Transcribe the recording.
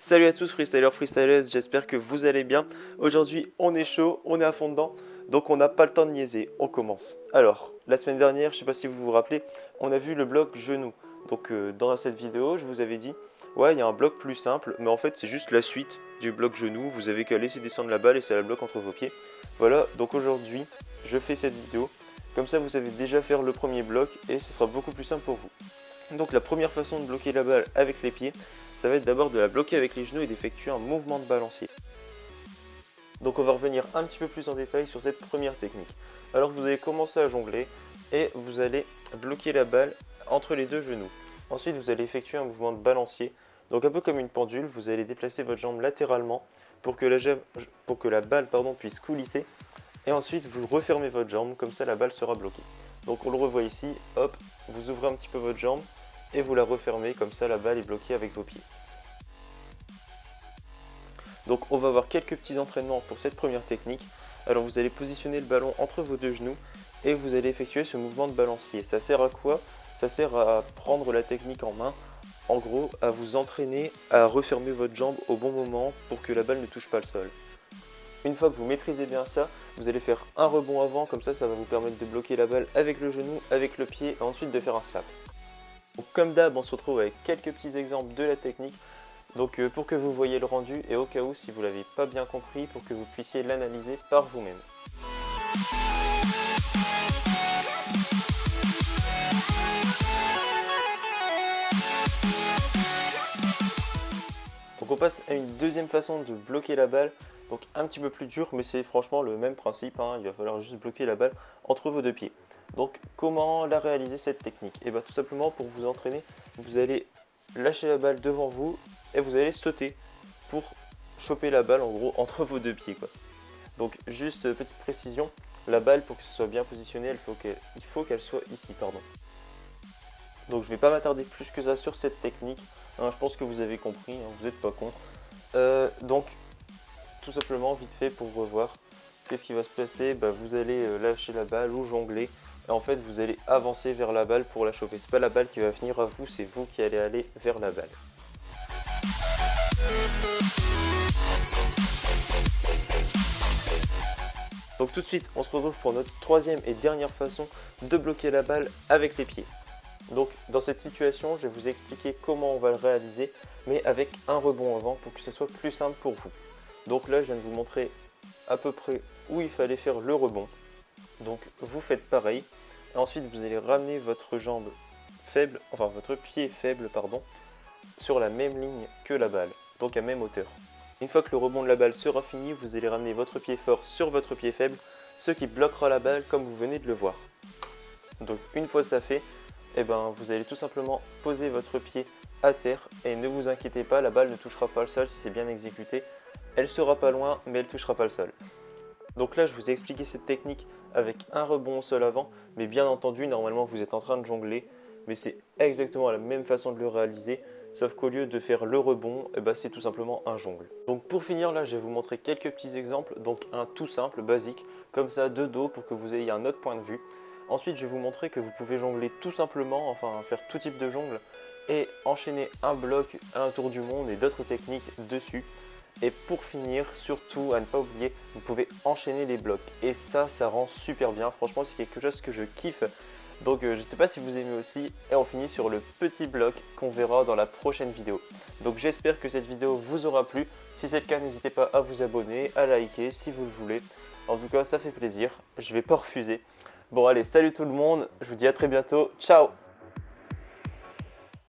Salut à tous freestylers, freestylers, j'espère que vous allez bien. Aujourd'hui on est chaud, on est à fond dedans, donc on n'a pas le temps de niaiser, on commence. Alors, la semaine dernière, je sais pas si vous vous rappelez, on a vu le bloc genou. Donc dans cette vidéo, je vous avais dit, ouais il y a un bloc plus simple, mais en fait c'est juste la suite du bloc genou, vous avez qu'à laisser descendre la balle et ça la bloque entre vos pieds. Voilà, donc aujourd'hui, je fais cette vidéo, comme ça vous savez déjà faire le premier bloc et ce sera beaucoup plus simple pour vous. Donc la première façon de bloquer la balle avec les pieds, ça va être d'abord de la bloquer avec les genoux et d'effectuer un mouvement de balancier. Donc on va revenir un petit peu plus en détail sur cette première technique. Alors vous allez commencer à jongler et vous allez bloquer la balle entre les deux genoux. Ensuite vous allez effectuer un mouvement de balancier. Donc un peu comme une pendule, vous allez déplacer votre jambe latéralement pour que la balle puisse coulisser. Et ensuite vous refermez votre jambe, comme ça la balle sera bloquée. Donc on le revoit ici, hop, vous ouvrez un petit peu votre jambe et vous la refermez, comme ça la balle est bloquée avec vos pieds. Donc on va avoir quelques petits entraînements pour cette première technique. Alors vous allez positionner le ballon entre vos deux genoux et vous allez effectuer ce mouvement de balancier. Ça sert à quoi? Ça sert à prendre la technique en main, en gros à vous entraîner à refermer votre jambe au bon moment pour que la balle ne touche pas le sol. Une fois que vous maîtrisez bien ça, vous allez faire un rebond avant, comme ça va vous permettre de bloquer la balle avec le genou, avec le pied et ensuite de faire un slap. Donc, comme d'hab, on se retrouve avec quelques petits exemples de la technique. Donc pour que vous voyez le rendu et au cas où si vous ne l'avez pas bien compris, pour que vous puissiez l'analyser par vous-même. Donc on passe à une deuxième façon de bloquer la balle, donc un petit peu plus dur, mais c'est franchement le même principe, hein. Il va falloir juste bloquer la balle entre vos deux pieds. Donc comment la réaliser cette technique? Et bien tout simplement pour vous entraîner, vous allez lâcher la balle devant vous et vous allez sauter pour choper la balle en gros entre vos deux pieds, quoi. Donc juste petite précision, la balle pour que ce soit bien positionné, il faut qu'elle soit ici, pardon. Donc je ne vais pas m'attarder plus que ça sur cette technique, hein, je pense que vous avez compris, hein, vous n'êtes pas con. Donc tout simplement vite fait pour revoir, qu'est-ce qui va se passer? Vous allez lâcher la balle ou jongler, et en fait vous allez avancer vers la balle pour la choper. C'est pas la balle qui va venir à vous, c'est vous qui allez aller vers la balle. Donc tout de suite, on se retrouve pour notre troisième et dernière façon de bloquer la balle avec les pieds. Donc dans cette situation, je vais vous expliquer comment on va le réaliser, mais avec un rebond avant pour que ce soit plus simple pour vous. Donc là, je viens de vous montrer à peu près où il fallait faire le rebond. Donc vous faites pareil. Et ensuite, vous allez ramener votre jambe faible, enfin votre pied faible, pardon, sur la même ligne que la balle, donc à même hauteur. Une fois que le rebond de la balle sera fini, vous allez ramener votre pied fort sur votre pied faible, ce qui bloquera la balle comme vous venez de le voir. Donc une fois ça fait, vous allez tout simplement poser votre pied à terre et ne vous inquiétez pas, la balle ne touchera pas le sol si c'est bien exécuté. Elle sera pas loin, mais elle ne touchera pas le sol. Donc là, je vous ai expliqué cette technique avec un rebond au sol avant, mais bien entendu, normalement, vous êtes en train de jongler, mais c'est exactement la même façon de le réaliser, sauf qu'au lieu de faire le rebond, c'est tout simplement un jongle. Donc pour finir, là, je vais vous montrer quelques petits exemples, donc un tout simple, basique, comme ça, de dos, pour que vous ayez un autre point de vue. Ensuite, je vais vous montrer que vous pouvez jongler tout simplement, enfin faire tout type de jongle, et enchaîner un bloc, un tour du monde et d'autres techniques dessus. Et pour finir, surtout à ne pas oublier, vous pouvez enchaîner les blocs. Et ça rend super bien. Franchement, c'est quelque chose que je kiffe. Donc je ne sais pas si vous aimez aussi. Et on finit sur le petit bloc qu'on verra dans la prochaine vidéo. Donc j'espère que cette vidéo vous aura plu. Si c'est le cas, n'hésitez pas à vous abonner, à liker si vous le voulez. En tout cas, ça fait plaisir. Je ne vais pas refuser. Bon allez, salut tout le monde. Je vous dis à très bientôt. Ciao!